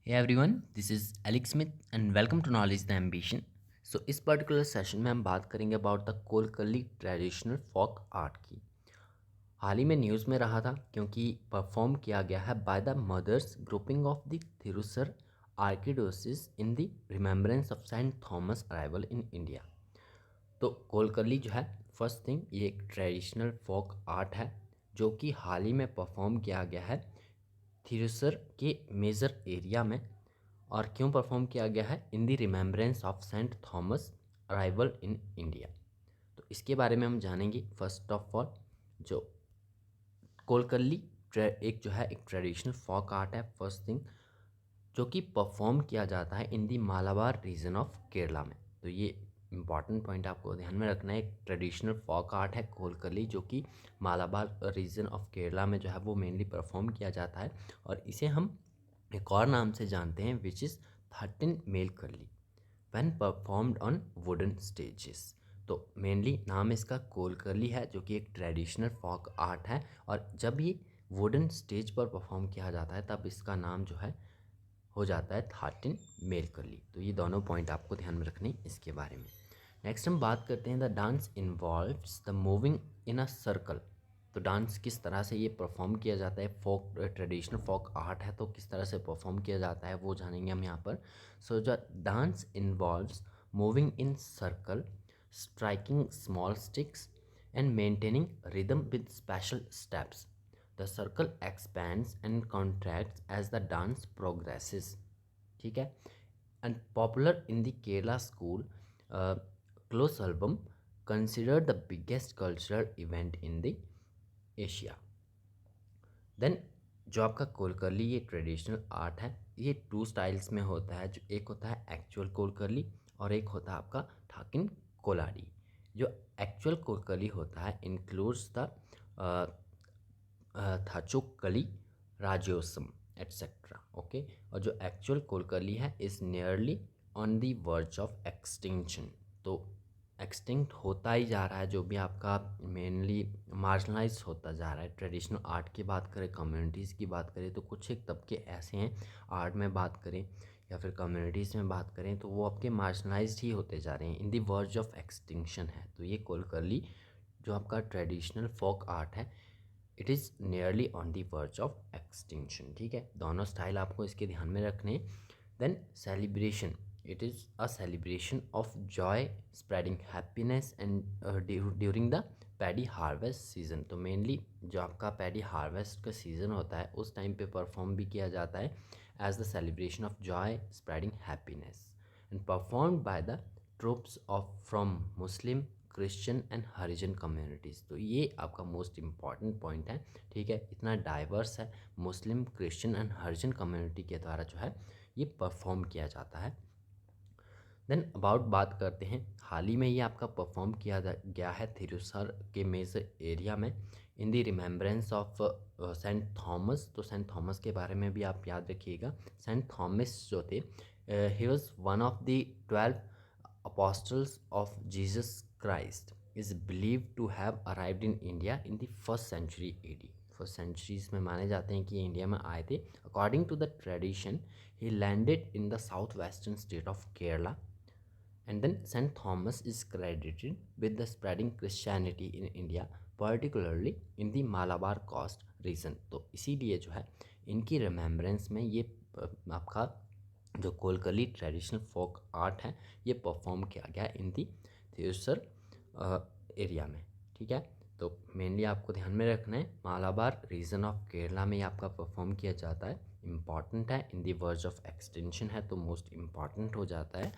Hey everyone, this is Alex Smith and welcome to Knowledge the Ambition. इस particular session में हम बात करेंगे about the Kolkali traditional folk art की। हाल ही में न्यूज़ में रहा था क्योंकि परफॉर्म किया गया है by the mothers grouping of the Thrissur archdiocese in the remembrance of Saint Thomas arrival in India. तो कोलकली जो है फर्स्ट थिंग ये एक ट्रेडिशनल फोक आर्ट है जो कि हाल ही में परफॉर्म किया गया है थिरुसर के मेजर एरिया में। और क्यों परफॉर्म किया गया है? In the remembrance of Saint Thomas arrival in India. तो इसके बारे में हम जानेंगे। फर्स्ट ऑफ ऑल जो कोलकली एक जो है एक ट्रेडिशनल फोक आर्ट है फर्स्ट थिंग, जो कि परफॉर्म किया जाता है इन दी मालाबार रीजन ऑफ केरला में। तो ये इंपॉर्टेंट पॉइंट आपको ध्यान में रखना है। एक ट्रेडिशनल फोक आर्ट है कोलकली जो कि मालाबार रीजन ऑफ केरला में जो है वो मेनली परफॉर्म किया जाता है। और इसे हम एक और नाम से जानते हैं विच इज़ 13 मेल करली when performed on wooden stages. तो मेनली नाम इसका कोलकली है जो कि एक ट्रेडिशनल फोक आर्ट है। और जब ये वुडन स्टेज पर परफॉर्म किया जाता है तब इसका नाम जो है हो जाता है 13 मेल करली। तो ये दोनों पॉइंट आपको ध्यान में रखने इसके बारे में। नेक्स्ट हम बात करते हैं the dance involves the moving in a circle. तो डांस किस तरह से ये परफॉर्म किया जाता है, फोक ट्रेडिशनल फोक आर्ट है तो किस तरह से परफॉर्म किया जाता है वो जानेंगे हम यहाँ पर। So the dance involves moving in circle, striking small sticks and maintaining rhythm with special steps. The circle expands and contracts as the dance progresses. ठीक है। And popular in the Kerala school Kalolsavam considered the biggest cultural event in the Asia. Then जो आपका कोलकली ये traditional art है ये to styles में होता है। जो एक होता है एक्चुअल कोलकली और एक होता है आपका ठाकिन कोलाडी। जो एक्चुअल कोलकली होता है इंक्लूड्स द थाचुकली, राजोसम एट्सेट्रा। ओके। और जो एक्चुअल कोलकली है is nearly on the verge of extinction. तो एक्सटिंक्ट होता ही जा रहा है, जो भी आपका मेनली मार्जिनलाइज होता जा रहा है। ट्रेडिशनल आर्ट की बात करें, कम्युनिटीज़ की बात करें तो कुछ एक तबके ऐसे हैं आर्ट में बात करें या फिर कम्युनिटीज़ में बात करें तो वो आपके मार्जिनलाइज्ड ही होते जा रहे हैं, in the verge of extinction है। तो ये कोलकली जो आपका ट्रेडिशनल फोक आर्ट है it is nearly on the verge of extinction. ठीक है, दोनों स्टाइल आपको इसके ध्यान में रखने। Then celebration, it is a celebration of joy, spreading happiness and during the paddy harvest season. तो मेनली जो आपका पैडी हार्वेस्ट का सीज़न होता है उस टाइम पे परफॉर्म भी किया जाता है as the celebration of joy, spreading happiness and performed by the troupes of from Muslim, Christian and Harijan communities. तो ये आपका मोस्ट इम्पॉर्टेंट पॉइंट है। ठीक है, इतना डाइवर्स है, मुस्लिम, क्रिश्चियन एंड हरिजन कम्युनिटी के द्वारा जो है ये परफॉर्म किया जाता है। देन अबाउट बात करते हैं, हाल ही में ये आपका परफॉर्म किया गया है थिरुसर के मेजर एरिया में in the remembrance of Saint Thomas. तो सेंट थॉमस के बारे में भी आप याद रखिएगा। सेंट थॉमस जो थे he was one of the 12 apostles of Jesus Christ, is believed to have arrived in India in the first century AD। First centuries में माने जाते हैं कि इंडिया में आए थे। According to the tradition he landed in the south western state of Kerala and then Saint Thomas is credited with the spreading Christianity in India, particularly in the Malabar coast region. तो इसीलिए जो है इनकी रिमेम्बरेंस में ये आपका जो कोलकली ट्रेडिशनल फोक आर्ट है ये परफॉर्म किया गया इन दी थिरुसर एरिया में। ठीक है, तो मेनली आपको ध्यान में रखना है मालाबार रीजन ऑफ केरला में ये आपका परफॉर्म किया जाता है। इम्पॉर्टेंट है, इन दी वर्ज ऑफ एक्सटेंशन है तो मोस्ट इम्पॉर्टेंट हो जाता है।